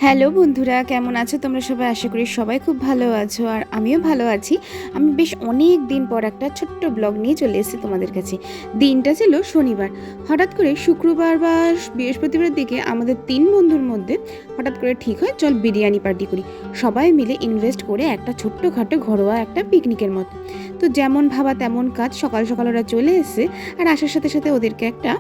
Hello বন্ধুরা, কেমন আছো তোমরা সবাই? আশা করি সবাই খুব ভালো আছো, আর আমিও ভালো আছি। আমি বেশ অনেক দিন পর একটা ছোট্ট ব্লগ নিয়ে চলে এসেছি তোমাদের কাছে। দিনটা ছিল শনিবার। হঠাৎ করে শুক্রবার বা বৃহস্পতিবারের দিকে আমাদের 3 বন্ধুর মধ্যে হঠাৎ করে ঠিক হয় চল বিরিয়ানি পার্টি করি। সবাই মিলে ইনভেস্ট করে একটা ছোট্টখাটো ঘরোয়া একটা পিকনিকের মতো। তো যেমন ভাবা তেমন কাজ, সকাল সকাল ওরা চলে এসেছে, আর আসার সাথে সাথে ওদেরকে একটা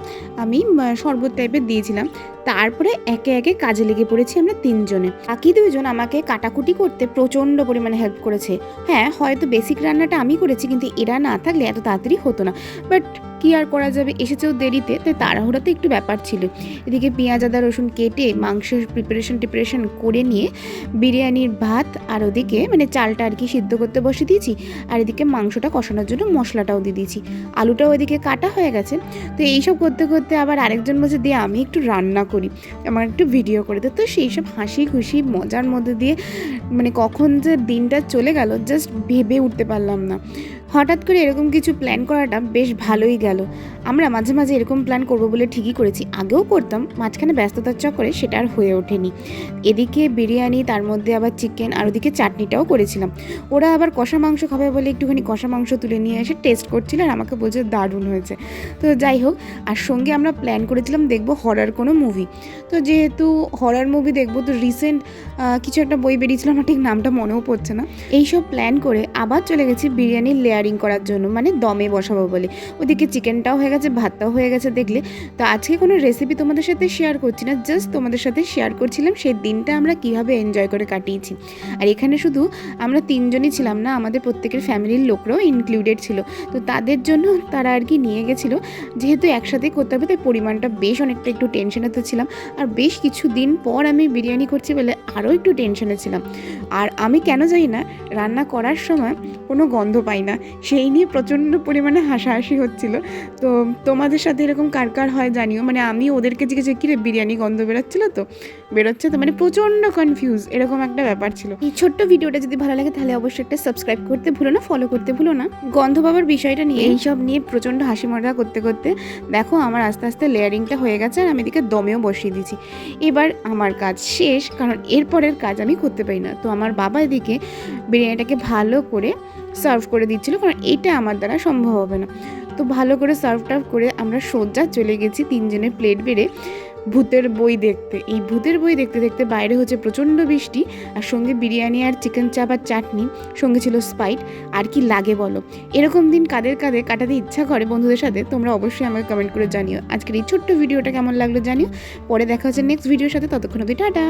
আমি শরবত টাইপের দিয়েছিলাম। তারপরে একে একে কাজে লেগে পড়েছি আমরা 3 জনে। বাকি 2 জন আমাকে কাটাকুটি করতে প্রচণ্ড পরিমাণে হেল্প করেছে। হ্যাঁ, হয়তো বেসিক রান্নাটা আমি করেছি, কিন্তু এরা না থাকলে এত তাড়াতাড়ি হতো না। বাট কি আর করা যাবে, এসেছেও দেরিতে, তাই তাড়াহুড়াতে একটু ব্যাপার ছিল। এদিকে পেঁয়াজ আদা রসুন কেটে মাংসের প্রিপারেশন করে নিয়ে বিরিয়ানির ভাত, আর ওদিকে চালটা আর কি সিদ্ধ করতে বসে দিয়েছি, আর এদিকে মাংসটা কষানোর জন্য মশলাটাও দিয়ে দিয়েছি। আলুটাও ওইদিকে কাটা হয়ে গেছে। তো এইসব করতে করতে আবার আরেকজন বলছে দিয়ে আমি একটু রান্না করি, আমার একটু ভিডিও করে দিই। তো সেই সব হাসি খুশি মজার মধ্যে দিয়ে কখন যে দিনটা চলে গেল জাস্ট ভেবে উঠতে পারলাম না। হঠাৎ করে এরকম কিছু প্ল্যান করাটা বেশ ভালোই গেল। আমরা মাঝে মাঝে এরকম প্ল্যান করবো বলে ঠিকই করেছি, আগেও করতাম, মাঝখানে ব্যস্ততার চক্করে সেটা আর হয়ে ওঠেনি। এদিকে বিরিয়ানি, তার মধ্যে আবার চিকেন, আর ওদিকে চাটনিটাও করেছিলাম। ওরা আবার কষা মাংস খাবে বলে একটুখানি কষা মাংস তুলে নিয়ে এসে টেস্ট করছিল, আর আমাকে বলছে দারুণ হয়েছে। তো যাই হোক, আর সঙ্গে আমরা প্ল্যান করেছিলাম দেখবো হরর কোনো মুভি। তো যেহেতু হরর মুভি দেখবো, তো রিসেন্ট কিছু একটা বই বেরিয়েছিল, আমার ঠিক নামটা মনেও পড়ছে না। এইসব প্ল্যান করে আবার চলে গেছি বিরিয়ানির লেয়ারিং করার জন্য, দমে বসাবো বলে। ওদিকে চিকেনটাও হয়ে গেছে, ভাতটাও হয়ে গেছে দেখলে। তো আজকে কোনো রেসিপি তোমাদের সাথে শেয়ার করছি না, জাস্ট তোমাদের সাথে শেয়ার করছিলাম সেই দিনটা আমরা কীভাবে এনজয় করে কাটিয়েছি। আর এখানে শুধু আমরা 3 জনই ছিলাম না, আমাদের প্রত্যেকের ফ্যামিলির লোকরাও ইনক্লুডেড ছিল। তো তাদের জন্য তারা আর কি নিয়ে গেছিলো, যেহেতু একসাথেই করতে হবে তাই পরিমাণটা বেশ অনেকটা একটু টেনশনে তো ছিলাম। আর বেশ কিছু দিন পর আমি বিরিয়ানি করছি বলে আরও একটু টেনশনে ছিলাম। আর আমি কেন জানি না রান্না করার সময় কোনো গন্ধ পাই না, সেই নিয়ে প্রচণ্ড পরিমাণে হাসাহাসি হচ্ছিল। তো তোমাদের সাথে এরকম কার কার হয় জানিও। আমি ওদেরকে জিজ্ঞেস কী রে বিরিয়ানি গন্ধ বেরোচ্ছে তো প্রচণ্ড কনফিউজ, এরকম একটা ব্যাপার ছিল। এই ছোট্ট ভিডিওটা যদি ভালো লাগে তাহলে অবশ্যই একটা সাবস্ক্রাইব করতে ভুলো না, ফলো করতে ভুলো না। গন্ধ পাবার বিষয়টা নিয়ে এইসব নিয়ে প্রচণ্ড হাসি মজা করতে করতে দেখো আমার আস্তে আস্তে লেয়ারিংটা হয়ে গেছে, আর আমি এদিকে দমেও বসিয়ে দিয়েছি। এবার আমার কাজ শেষ, কারণ এরপরের কাজ আমি করতে পারি না। তো আমার বাবা এদিকে বিরিয়ানিটাকে ভালো করে সার্ভ করে দিচ্ছিল, কারণ এইটা আমার দ্বারা সম্ভব হবে না। তো ভালো করে সার্ভ টার্ভ করে আমরা সোজা চলে গেছি 3 জনের প্লেট বেড়ে ভূতের বই দেখতে। এই ভূতের বই দেখতে দেখতে বাইরে হচ্ছে প্রচণ্ড বৃষ্টি, আর সঙ্গে বিরিয়ানি আর চিকেন চাপ আর চাটনি, সঙ্গে ছিল স্পাইট। আর কি লাগে বলো? এরকম দিন কাদের কাদের কাটাতে ইচ্ছা করে বন্ধুদের সাথে, তোমরা অবশ্যই আমাকে কমেন্ট করে জানিও। আজকের এই ছোট্ট ভিডিওটা কেমন লাগলো জানিও। পরে দেখা হচ্ছে নেক্সট ভিডিওর সাথে, ততক্ষণ অবধি টাটা।